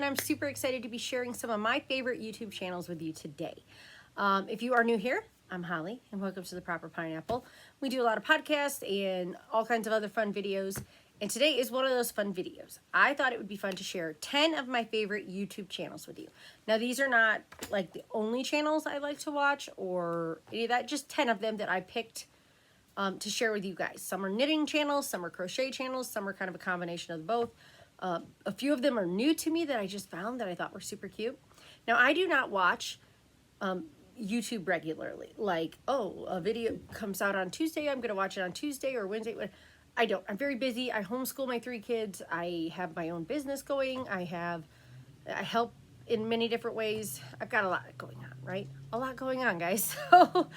I'm super excited to be sharing some of my favorite YouTube channels with you today. If you are new here, I'm Holly, and welcome to The Proper Pineapple. We do a lot of podcasts and all kinds of other fun videos, and today is one of those fun videos. I thought it would be fun to share 10 of my favorite YouTube channels with you. Now, these are not like the only channels I like to watch or any of that, just 10 of them that I picked to share with you guys. Some are knitting channels, some are crochet channels, some are kind of a combination of both. A few of them are new to me that I just found that I thought were super cute. Now, I do not watch YouTube regularly. Like, oh, a video comes out on Tuesday, I'm going to watch it on Tuesday or Wednesday. I don't. I'm very busy. I homeschool my 3 kids. I have my own business going. I help in many different ways. I've got a lot going on, right? A lot going on, guys. So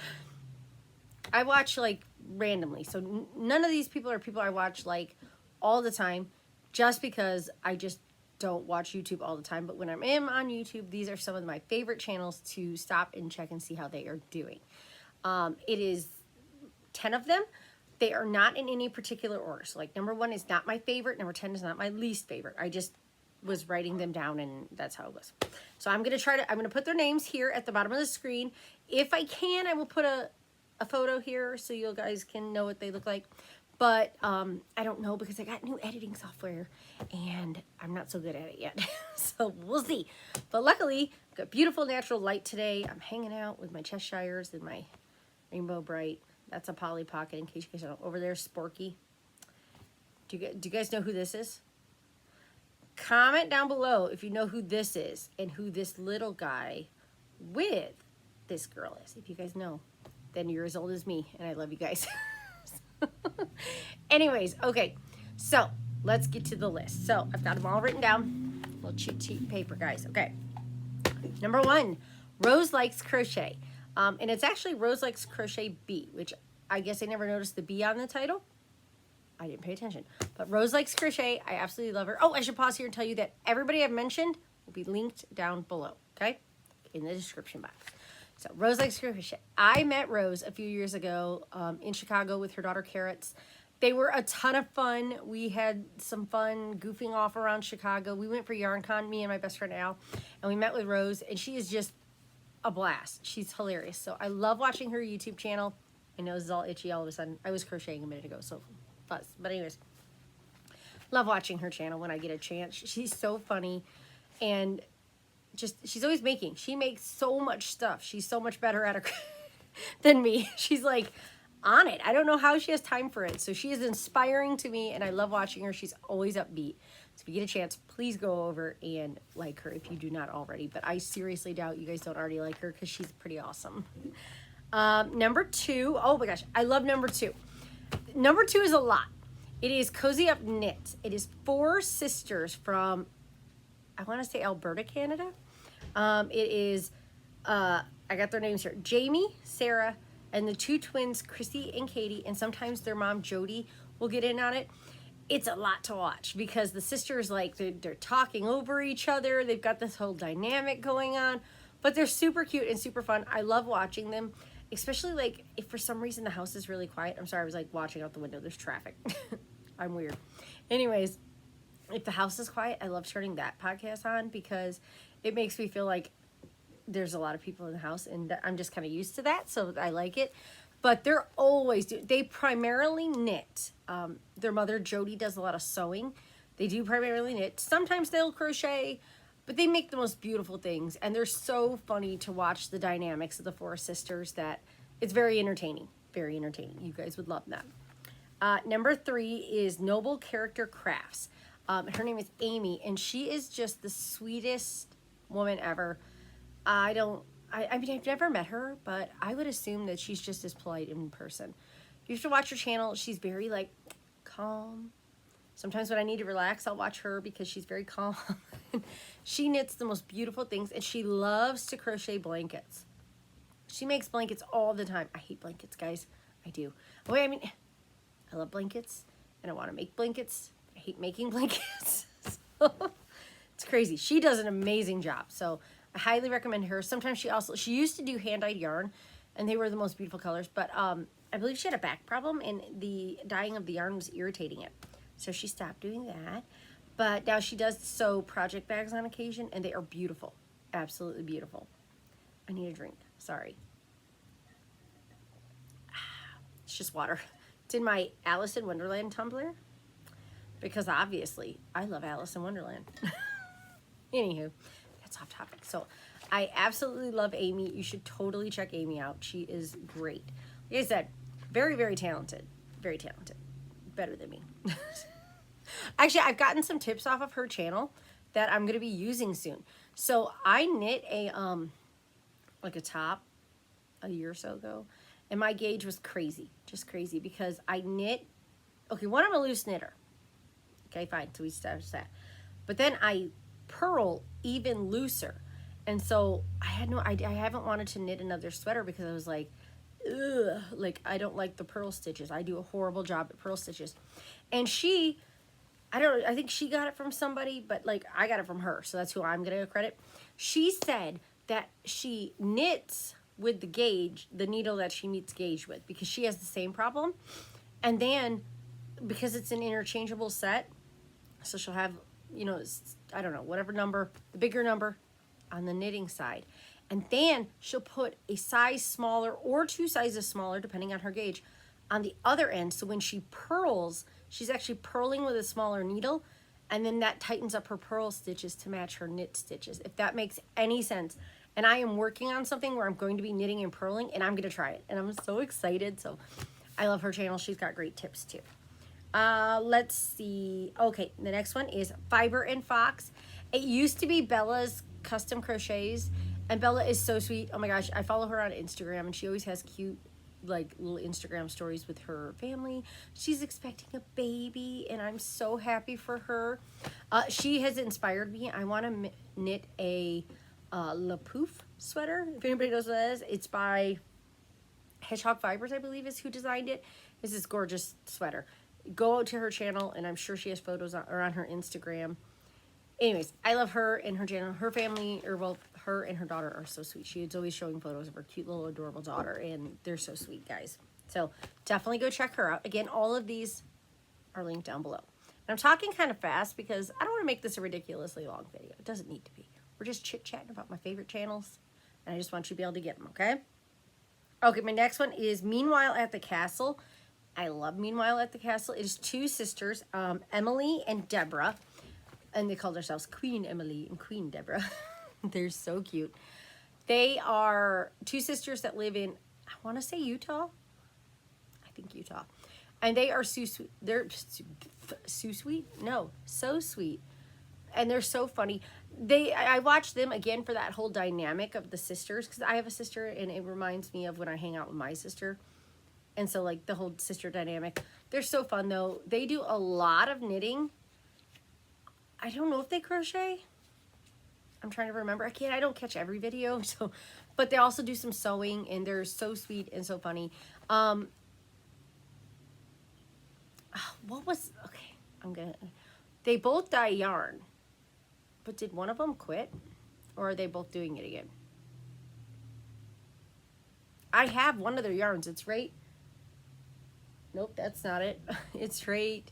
I watch like randomly. So none of these people are people I watch like all the time, just because I just don't watch YouTube all the time. But when I am on YouTube, these are some of my favorite channels to stop and check and see how they are doing. It is 10 of them. They are not in any particular order. So like number 1 is not my favorite. Number 10 is not my least favorite. I just was writing them down and that's how it was. So I'm going to put their names here at the bottom of the screen. If I can, I will put a photo here so you guys can know what they look like. But I don't know because I got new editing software and I'm not so good at it yet. So we'll see. But luckily, I've got beautiful natural light today. I'm hanging out with my Cheshires and my Rainbow Bright. That's a Polly Pocket in case you guys don't know. Over there, Sporky. Do you guys know who this is? Comment down below if you know who this is and who this little guy with this girl is. If you guys know, then you're as old as me and I love you guys. Anyways, okay, so let's get to the list. So I've got them all written down. Little cheat sheet paper, guys. Okay. Number 1, Roselikescrochet. And it's actually Roselikescrochet B, which I guess I never noticed the B on the title. I didn't pay attention. But Roselikescrochet, I absolutely love her. Oh, I should pause here and tell you that everybody I've mentioned will be linked down below, okay? In the description box. So Roselikescrochet. I met Rose a few years ago in Chicago with her daughter Carrots. They were a ton of fun. We had some fun goofing off around Chicago. We went for YarnCon, me and my best friend Al, and we met with Rose, and she is just a blast. She's hilarious. So I love watching her YouTube channel. I know this is all itchy all of a sudden. I was crocheting a minute ago, so fuzz. But anyways, love watching her channel when I get a chance. She's so funny, and just she's always making. She makes so much stuff. She's so much better at it than me. She's like on it. I don't know how she has time for it. So she is inspiring to me, and I love watching her. She's always upbeat. So if you get a chance, please go over and like her if you do not already. But I seriously doubt you guys don't already like her because she's pretty awesome. Number 2. Oh my gosh, I love number 2. Number 2 is a lot. It is Cozyup Knit. It is 4 sisters from, I want to say Alberta, Canada. It is, I got their names here, Jamie, Sarah, and the 2 twins, Chrissy and Katie, and sometimes their mom, Jody, will get in on it. It's a lot to watch because the sisters, like, they're talking over each other. They've got this whole dynamic going on, but they're super cute and super fun. I love watching them, especially, like, if for some reason the house is really quiet. I'm sorry, I was, like, watching out the window. There's traffic. I'm weird. Anyways, if the house is quiet, I love turning that podcast on because it makes me feel like there's a lot of people in the house, and I'm just kind of used to that, so I like it. But they're always they primarily knit. Their mother, Jody, does a lot of sewing. They do primarily knit. Sometimes they'll crochet, but they make the most beautiful things, and they're so funny to watch the dynamics of the 4 sisters that it's very entertaining. Very entertaining. You guys would love that. Number 3 is Noble Character Crafts. Her name is Amy, and she is just the sweetest woman ever. I mean, I've never met her, but I would assume that she's just as polite in person. You have to watch her channel. She's very, like, calm. Sometimes when I need to relax, I'll watch her because she's very calm. She knits the most beautiful things, and she loves to crochet blankets. She makes blankets all the time. I hate blankets, guys. I do. Oh, I mean, I love blankets, and I want to make blankets. I hate making blankets. So, it's crazy. She does an amazing job, so I highly recommend her. Sometimes she used to do hand-dyed yarn, and they were the most beautiful colors, but I believe she had a back problem, and the dyeing of the yarn was irritating it. So she stopped doing that. But now she does sew project bags on occasion, and they are beautiful. Absolutely beautiful. I need a drink. Sorry. It's just water. It's in my Alice in Wonderland tumbler. Because obviously, I love Alice in Wonderland. Anywho, that's off topic. So, I absolutely love Amy. You should totally check Amy out. She is great. Like I said, very, very talented. Very talented. Better than me. Actually, I've gotten some tips off of her channel that I'm going to be using soon. So, I knit a, like a top a year or so ago. And my gauge was crazy. Just crazy. Because I knit, okay, one, I'm a loose knitter. Okay, fine. So we established that. But then I purl even looser. And so I had no idea. I haven't wanted to knit another sweater because I was like, ugh, like I don't like the purl stitches. I do a horrible job at purl stitches. And she, I think she got it from somebody, but like I got it from her. So that's who I'm going to credit. She said that she knits with the gauge, the needle that she knits gauge with, because she has the same problem. And then because it's an interchangeable set, so she'll have, you know, I don't know, whatever number, the bigger number on the knitting side. And then she'll put a size smaller or 2 sizes smaller, depending on her gauge, on the other end. So when she purls, she's actually purling with a smaller needle. And then that tightens up her purl stitches to match her knit stitches, if that makes any sense. And I am working on something where I'm going to be knitting and purling, and I'm going to try it. And I'm so excited. So I love her channel. She's got great tips too. Let's see. Okay, the next one is Fiber and Fox. It used to be Bella's Custom Crochets, and Bella is so sweet. Oh my gosh, I follow her on Instagram, and she always has cute, like, little Instagram stories with her family. She's expecting a baby, and I'm so happy for her. She has inspired me. I want to knit a La Pouf sweater, if anybody knows what that is. It's by Hedgehog Fibers, I believe, is who designed it. It's this gorgeous sweater. Go out to her channel, and I'm sure she has photos on her Instagram. Anyways, I love her and her channel. Her family, or well, her and her daughter are so sweet. She is always showing photos of her cute little adorable daughter, and they're so sweet, guys. So definitely go check her out. Again, all of these are linked down below. And I'm talking kind of fast because I don't want to make this a ridiculously long video. It doesn't need to be. We're just chit-chatting about my favorite channels, and I just want you to be able to get them, okay? Okay, my next one is Meanwhile at the Castle. I love Meanwhile at the Castle. It is 2 sisters, Emily and Deborah, and they call themselves Queen Emily and Queen Deborah. They're so cute. They are 2 sisters that live in, I want to say Utah. I think Utah. And they are so sweet. They're so sweet? No, so sweet. And they're so funny. I watch them again for that whole dynamic of the sisters, because I have a sister, and it reminds me of when I hang out with my sister. And so, like, the whole sister dynamic. They're so fun, though. They do a lot of knitting. I don't know if they crochet. I'm trying to remember. I don't catch every video. So, but they also do some sewing, and they're so sweet and so funny. They both dye yarn. But did one of them quit? Or are they both doing it again? I have one of their yarns. It's right. Nope, that's not it. It's right.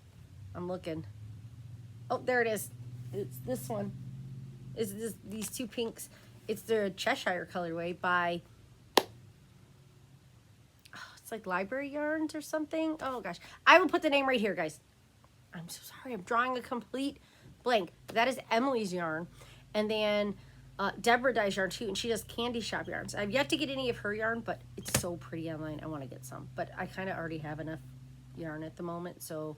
I'm looking. Oh, there it is. It's this one. It's these 2 pinks. It's their Cheshire colorway by, it's like Library Yarns or something. Oh gosh. I will put the name right here, guys. I'm so sorry. I'm drawing a complete blank. That is Emily's yarn. And then Deborah dyes yarn too, and she does candy shop yarns. I've yet to get any of her yarn, but it's so pretty online. I want to get some, but I kind of already have enough yarn at the moment, so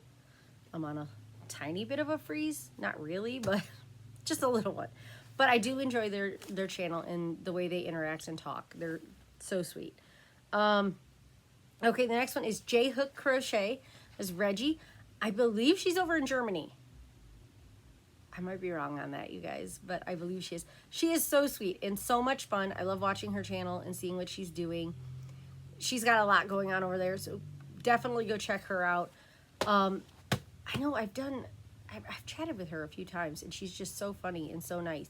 I'm on a tiny bit of a freeze. Not really, but just a little one. But I do enjoy their channel and the way they interact and talk. They're so sweet. Okay, the next one is J.Hook Crochet. Is Reggie. I believe she's over in Germany. I might be wrong on that, you guys, but I believe she is. She is so sweet and so much fun. I love watching her channel and seeing what she's doing. She's got a lot going on over there, so definitely go check her out. I know I've chatted with her a few times, and she's just so funny and so nice.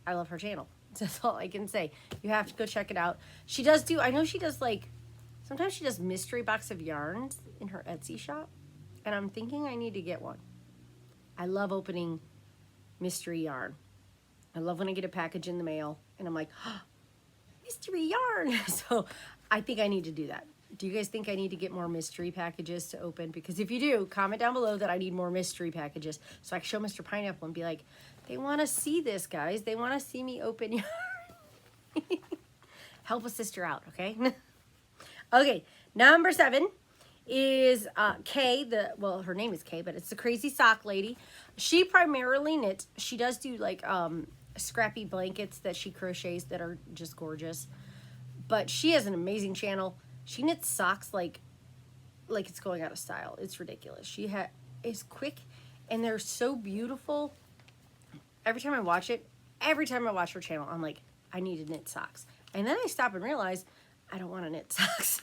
I love her channel. That's all I can say. You have to go check it out. She does I know she does, like, sometimes she does mystery box of yarns in her Etsy shop, and I'm thinking I need to get one. I love opening mystery yarn. I love when I get a package in the mail and I'm like, oh, mystery yarn. So I think I need to do that. Do you guys think I need to get more mystery packages to open? Because if you do, comment down below that I need more mystery packages so I can show Mr. Pineapple and be like, they want to see this, guys. They want to see me open yarn. Help a sister out, okay? Okay, number 7 is Kay. Well, her name is Kay, but it's the Crazy Sok Lady. She primarily knits. She does do like scrappy blankets that she crochets that are just gorgeous. But she has an amazing channel. She knits socks like it's going out of style. It's ridiculous. She is quick and they're so beautiful. Every time I watch her channel, I'm like, I need to knit socks. And then I stop and realize I don't want to knit socks.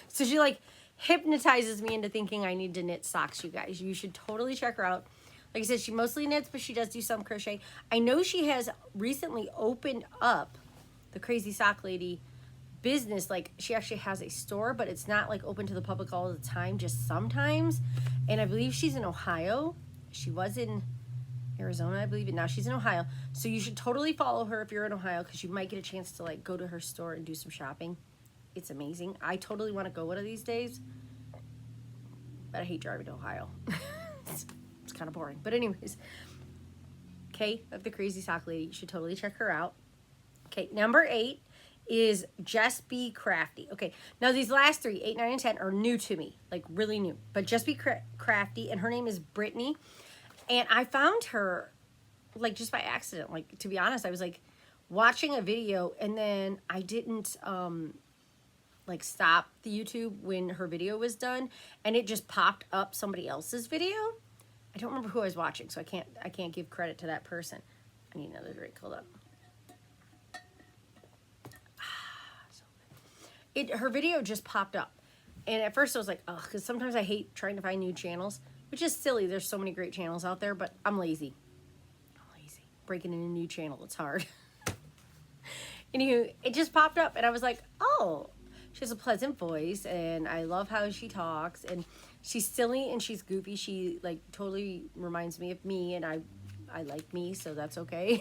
So she like hypnotizes me into thinking I need to knit socks, you guys. You should totally check her out. Like I said, she mostly knits, but she does do some crochet. I know she has recently opened up the Crazy Sok Lady business. Like she actually has a store, but it's not like open to the public all the time, just sometimes. And I believe she's in Ohio. She was in Arizona, I believe, and now she's in Ohio. So you should totally follow her if you're in Ohio, because you might get a chance to like go to her store and do some shopping. It's amazing. I totally want to go one of these days, but I hate driving to Ohio. It's kind of boring. But anyways, Kay of the Crazy Sok Lady, you should totally check her out. Okay, number 8 is Just Be Crafty. Okay, now these last 3, 8, 9, and 10, are new to me, like really new. But Just Be Crafty, and her name is Brittany. And I found her like just by accident. Like, to be honest, I was like watching a video and then I didn't like stop the YouTube when her video was done, and it just popped up somebody else's video. I don't remember who I was watching, so I can't give credit to that person. I need another drink. Hold up. Her video just popped up, and at first I was like, oh, because sometimes I hate trying to find new channels, which is silly. There's so many great channels out there, but I'm lazy. Breaking in a new channel, it's hard. Anywho, it just popped up, and I was like, oh, she has a pleasant voice, and I love how she talks, and she's silly and she's goofy. She like totally reminds me of me, and I like me, so that's okay.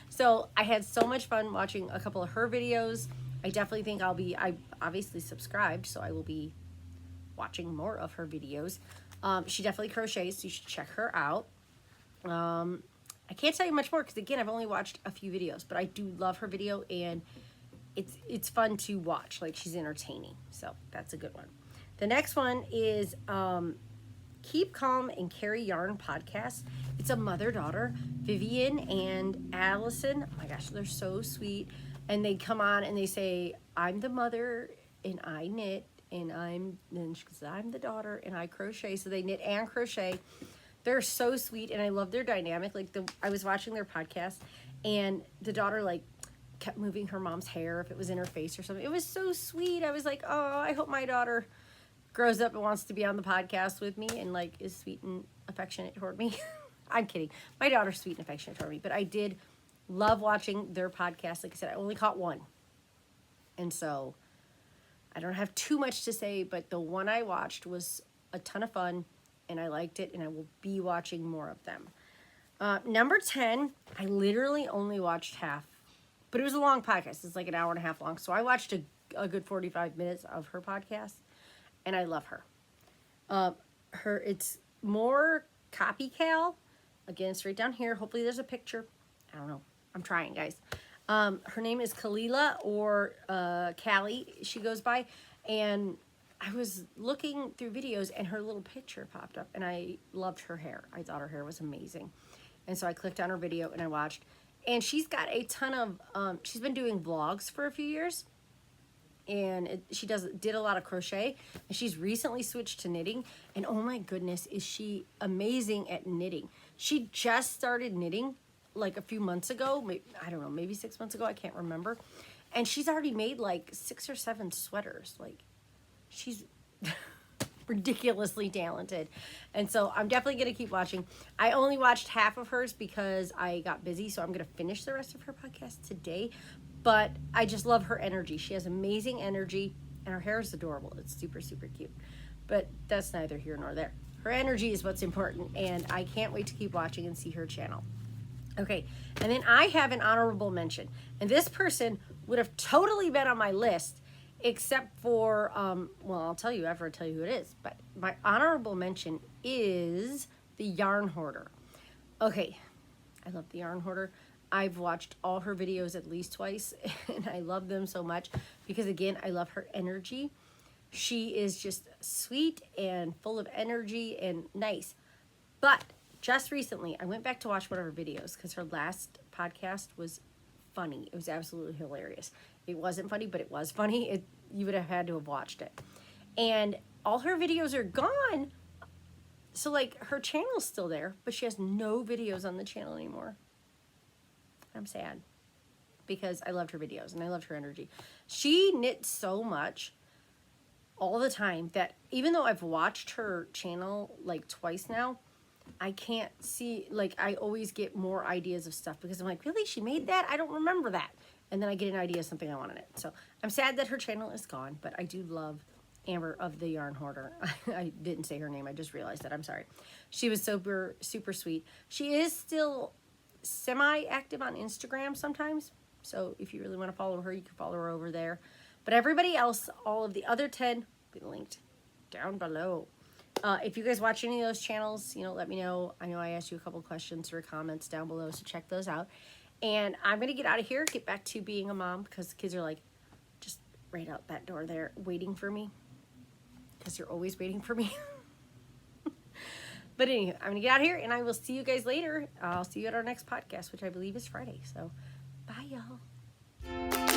So I had so much fun watching a couple of her videos. I definitely think I obviously subscribed, so I will be watching more of her videos. She definitely crochets, so you should check her out. I can't tell you much more because, again, I've only watched a few videos, but I do love her video, and it's fun to watch. Like, she's entertaining, so that's a good one. The next one is Keep Calm and Carry Yarn podcast. It's a mother-daughter, Vivian and Allison. Oh my gosh, they're so sweet. And they come on and they say, I'm the mother and I knit, and I'm the daughter and I crochet. So they knit and crochet. They're so sweet, and I love their dynamic. Like, I was watching their podcast, and the daughter like kept moving her mom's hair if it was in her face or something. It was so sweet. I was like, oh, I hope my daughter grows up and wants to be on the podcast with me and like is sweet and affectionate toward me. I'm kidding. My daughter's sweet and affectionate toward me, but I did love watching their podcast. Like I said, I only caught one, and so I don't have too much to say, but the one I watched was a ton of fun, and I liked it, and I will be watching more of them. Number 10, I literally only watched half, but it was a long podcast. It's like an hour and a half long, so I watched a good 45 minutes of her podcast, and I love her. It's more KopyKali. Again, it's right down here. Hopefully there's a picture. I don't know. I'm trying, guys. Her name is Kalila, or Callie, she goes by, and I was looking through videos and her little picture popped up, and I loved her hair. I thought her hair was amazing. And so I clicked on her video and I watched. And she's got a ton of, she's been doing vlogs for a few years. And she did a lot of crochet. And she's recently switched to knitting. And oh my goodness, is she amazing at knitting. She just started knitting like a few months ago. I don't know, maybe 6 months ago. I can't remember. And she's already made like 6 or 7 sweaters. Like, she's ridiculously talented, and so I'm definitely going to keep watching. I only watched half of hers because I got busy, so I'm going to finish the rest of her podcast today, but I just love her energy. She has amazing energy, and her hair is adorable. It's super, super cute, but that's neither here nor there. Her energy is what's important, and I can't wait to keep watching and see her channel. Okay, and then I have an honorable mention, and this person would have totally been on my list, except for, well, I'll tell you after I tell you who it is, but my honorable mention is the Yarn Hoarder. Okay, I love the Yarn Hoarder. I've watched all her videos at least twice, and I love them so much because, again, I love her energy. She is just sweet and full of energy and nice. But just recently, I went back to watch one of her videos because her last podcast was funny. It was absolutely hilarious. It wasn't funny, but it was funny. You would have had to have watched it. And all her videos are gone. So, like, her channel's still there, but she has no videos on the channel anymore. I'm sad because I loved her videos and I loved her energy. She knits so much all the time that even though I've watched her channel like twice now, I can't see, like, I always get more ideas of stuff because I'm like, really, she made that? I don't remember that. And then I get an idea of something I want in it. So I'm sad that her channel is gone, but I do love Amber of the Yarn Hoarder. I didn't say her name. I just realized that. I'm sorry. She was super, super sweet. She is still semi-active on Instagram sometimes. So if you really want to follow her, you can follow her over there. But everybody else, all of the other 10, will be linked down below. If you guys watch any of those channels, you know, let me know. I know I asked you a couple questions or comments down below, so check those out. And I'm going to get out of here, get back to being a mom, because the kids are like just right out that door there waiting for me. Because you're always waiting for me. But anyway, I'm going to get out of here, and I will see you guys later. I'll see you at our next podcast, which I believe is Friday. So, bye, y'all.